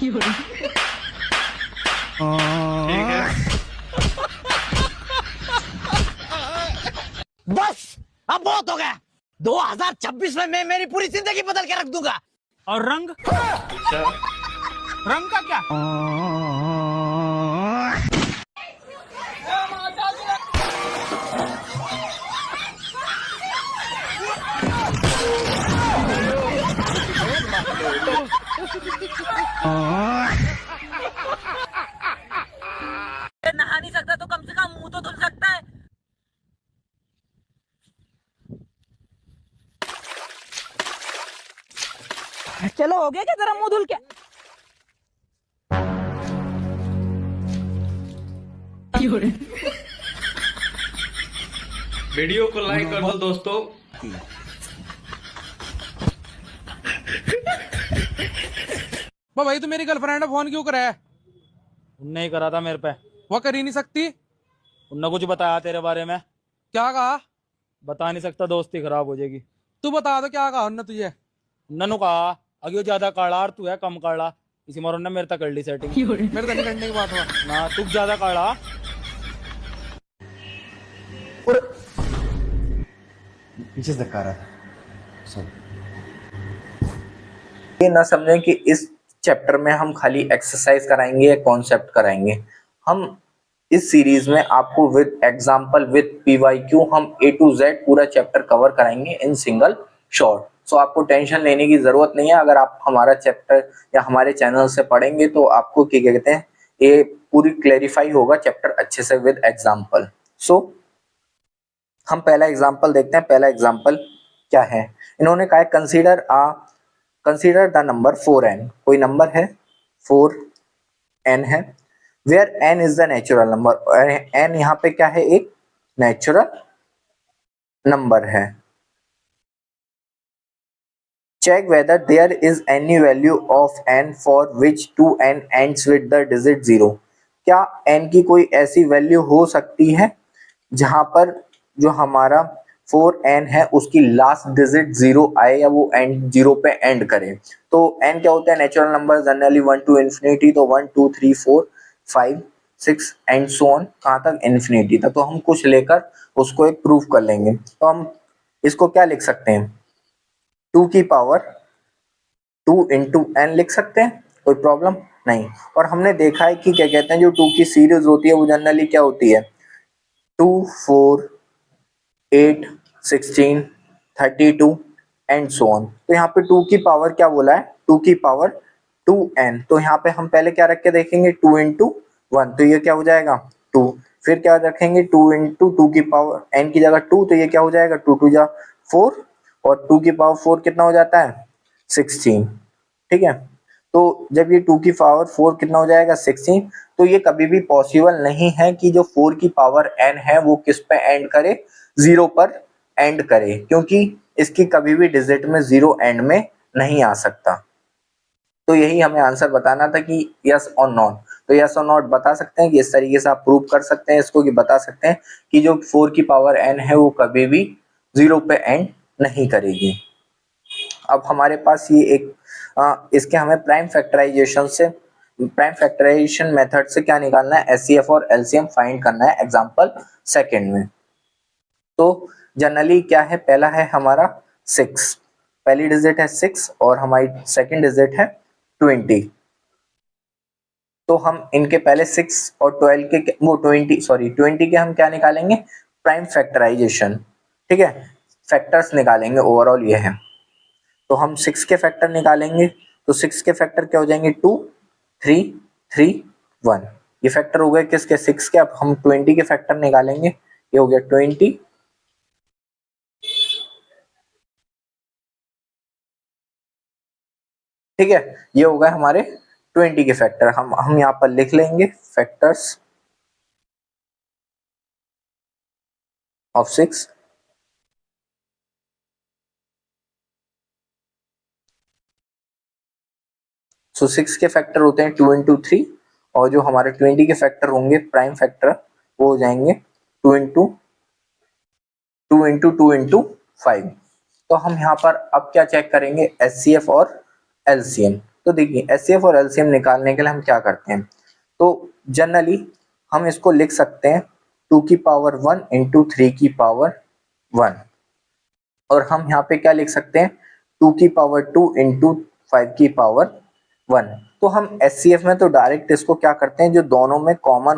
ठीक है। बस अब बहुत हो गया। 2026 में मैं मेरी पूरी जिंदगी बदल के रख दूंगा। और रंग अच्छा, रंग का क्या? नहा नहीं सकता तो कम से कम मुंह तो धुल सकता है। चलो हो गया क्या तेरा मुंह धुल के? वीडियो को लाइक कर दो दोस्तों। भाई तू मेरी गर्लफ्रेंड है, फोन क्यों करा है? उनने ही करा था मेरे पे। वो कर ही नहीं सकती। उनने कुछ बताया तेरे बारे में? क्या कहा? बता नहीं सकता, दोस्ती खराब हो जाएगी। तू बता दो क्या कहा उन्होंने तुझे? उन्होंने कहा अगे ज्यादा काला और तू है कम काला, इसी मारो ने मेरे तक कर ली सेटिंग। मेरे तो नहीं करने की बात हुआ ना तू ज्यादा काला। पीछे से धक्का आ रहा था। सॉरी। ये ना समझें कि इस चैप्टर में हम खाली एक्सरसाइज कराएंगे या कॉन्सेप्ट कराएंगे। हम इस सीरीज में आपको विद एग्जांपल विद पीवाईक्यू हम ए टू जेड पूरा चैप्टर कवर कराएंगे इन सिंगल शॉट। सो आपको टेंशन लेने की जरूरत नहीं है। अगर आप हमारा चैप्टर या हमारे चैनल से पढ़ेंगे तो आपको क्या कहते हैं, ये पूरी क्लेरिफाई होगा चैप्टर अच्छे से विद एग्जांपल। सो हम पहला एग्जांपल देखते हैं। पहला एग्जांपल क्या है, इन्होंने कहा कंसीडर द नंबर 4n। कोई नंबर है 4n है, where n is the natural number. n यहाँ पे क्या है, एक नेचुरल नंबर है। Check whether there is any value of n for which 2n ends with the digit 0। क्या n की कोई ऐसी वैल्यू हो सकती है जहां पर जो हमारा 4n है उसकी लास्ट डिजिट 0 आए या वो एंड 0 पे एंड करे। तो n क्या होता है, natural number generally 1 to infinity. तो 1 2 3 4 5 6 एंड सो ऑन, कहाँ तक, इंफिनिटी तक। तो हम कुछ लेकर उसको एक प्रूफ कर लेंगे। तो हम इसको क्या लिख सकते हैं, 2 की पावर 2 इंटू n लिख सकते हैं, कोई प्रॉब्लम नहीं। और हमने देखा है कि क्या कहते हैं, जो 2 की सीरीज होती है वो जनरली क्या होती है, 2 4 8 16 32 एंड सो ऑन। तो यहाँ पे 2 की पावर क्या बोला है, 2 की पावर 2n। तो यहाँ पे हम पहले क्या रख के देखेंगे, 2 इंटू 1, तो ये क्या हो जाएगा 2। फिर क्या रखेंगे, 2 इंटू 2 की पावर n की जगह 2, तो ये क्या हो जाएगा 2 2 जा 4, और 2 की पावर 4 कितना हो जाता है 16। ठीक है, तो जब ये 2 की पावर 4 कितना हो जाएगा 16, तो ये कभी भी पॉसिबल नहीं है कि जो 4 की पावर n है वो किस पे एंड करे, 0 पर एंड करे, क्योंकि इसकी कभी भी डिजिट में 0 एंड में नहीं आ सकता। तो यही हमें आंसर बताना था कि यस और नॉट। तो यस और नॉट बता सकते हैं कि इस तरीके से आप प्रूव कर सकते हैं इसको, कि बता सकते हैं कि जो 4 की पावर n है वो कभी भी 0 पे एंड नहीं करेगी। अब हमारे पास ये एक इसके हमें प्राइम फैक्टराइजेशन मेथड से क्या निकालना है, एचसीएफ और एलसीएम फाइंड करना है एग्जांपल सेकंड में। तो जनरली क्या है, पहला है हमारा 6, पहली डिजिट है 6 और हमारी सेकंड डिजिट है 20। तो हम इनके पहले 6 और 12 के वो 20 के हम क्या निकालेंगे, प्राइम फैक्टराइजेशन। ठीक है, फैक्टर्स निकालेंगे, ओवरऑल ये है। तो हम 6 के फैक्टर निकालेंगे, तो 6 के फैक्टर क्या हो जाएंगे, 2 3 3 1। ये फैक्टर हो गए किसके, 6 के। अब हम 20 के फैक्टर निकालेंगे, ये हो गया 20 ठीक है, ये हो गए हमारे 20 के फैक्टर। हम यहाँ पर लिख लेंगे फैक्टर्स ऑफ 6। सो 6 के फैक्टर होते हैं 2 इंटू 3, और जो हमारे 20 के फैक्टर होंगे प्राइम फैक्टर वो हो जाएंगे 2 इंटू 2 इंटू 5। तो हम यहाँ पर अब क्या चेक करेंगे, एचसीएफ और एलसीएम। तो देखिए एचसीएफ और एलसीएम निकालने के लिए हम क्या करते हैं, तो जनरली हम इसको लिख सकते हैं 2 की पावर 1 इंटू 3 की पावर 1, और हम यहाँ पे क्या लिख सकते हैं 2 की पावर 2 इंटू 5 की पावर 1। तो हम एचसीएफ में तो डायरेक्ट इसको क्या करते हैं, जो दोनों में कॉमन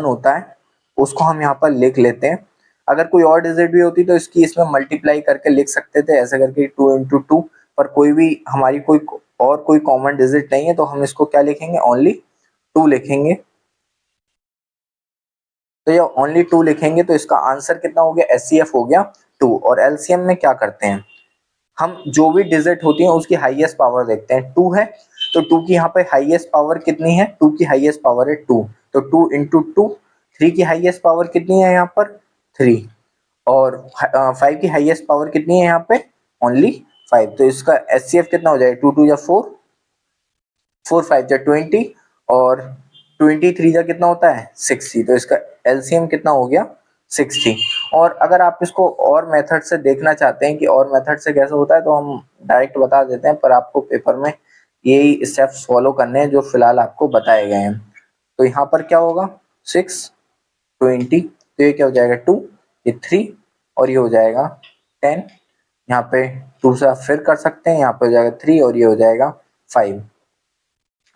होता है उसको हम यहाँ पर लिख लेते हैं। अगर कोई और डिजिट भी होती तो इसकी इसमें मल्टीप्लाई करके लिख सकते थे ऐसे करके 2 इंटू 2, पर कोई भी हमारी कोई कॉमन डिजिट नहीं है, तो हम इसको क्या लिखेंगे, ओनली 2 लिखेंगे। तो ये ओनली 2 लिखेंगे तो इसका आंसर कितना हो गया, एचसीएफ हो गया 2। और एलसीएम में क्या करते हैं, हम जो भी डिजिट होती है उसकी हाईएस्ट पावर देखते हैं। 2 है तो 2 की यहाँ पे हाईएस्ट पावर कितनी है, 2 की हाईएस्ट पावर है 2, तो 2 इंटू 2। 3 की हाईएस्ट पावर कितनी है यहाँ पर 3, और 5 की हाईएस्ट पावर कितनी है यहाँ पे ओनली 5, तो इसका एचसीएफ कितना हो जाएगा, 2 2 जा 4, 4 5 जा 20, और 23 जा कितना होता है 60, तो इसका एलसीएम कितना हो गया 60। और अगर आप इसको और मेथड से देखना चाहते हैं कि और मेथड से कैसे होता है, तो हम डायरेक्ट बता देते हैं, पर आपको पेपर में यही स्टेप्स फॉलो करने हैं जो फिलहाल आपको बताए गए हैं। तो यहाँ पर क्या होगा 6 20, तो ये क्या हो जाएगा 2, ये 3, और ये हो जाएगा 10। यहाँ पे 2 से आप फिर कर सकते हैं, यहाँ पे हो जाएगा 3 और ये हो जाएगा 5।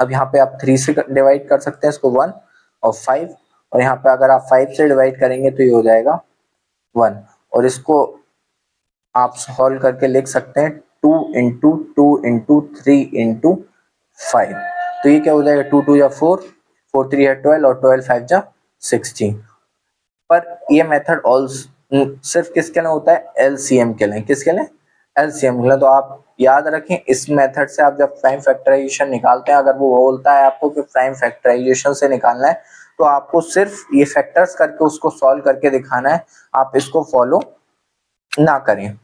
अब यहाँ पे आप 3 से डिवाइड कर सकते हैं इसको 1 और 5, और यहाँ पे अगर आप 5 से डिवाइड करेंगे तो ये हो जाएगा 1, और इसको आप सॉल्व करके लिख सकते हैं 2 इंटू 2 इंटू 3 इंटू 5, तो ये क्या हो जाएगा 2 2 या 4, 4 3 है 12, और 12 5 जा 16। पर ये मेथड सिर्फ किसके लिए होता है, एलसीएम के लिए। किसके लिए, एलसीएम के लिए। तो आप याद रखें इस मेथड से आप जब प्राइम फैक्टराइजेशन निकालते हैं, अगर वो बोलता है आपको कि प्राइम फैक्टराइजेशन से निकालना है, तो आपको सिर्फ ये फैक्टर्स करके उसको सॉल्व करके दिखाना है, आप इसको फॉलो ना करें।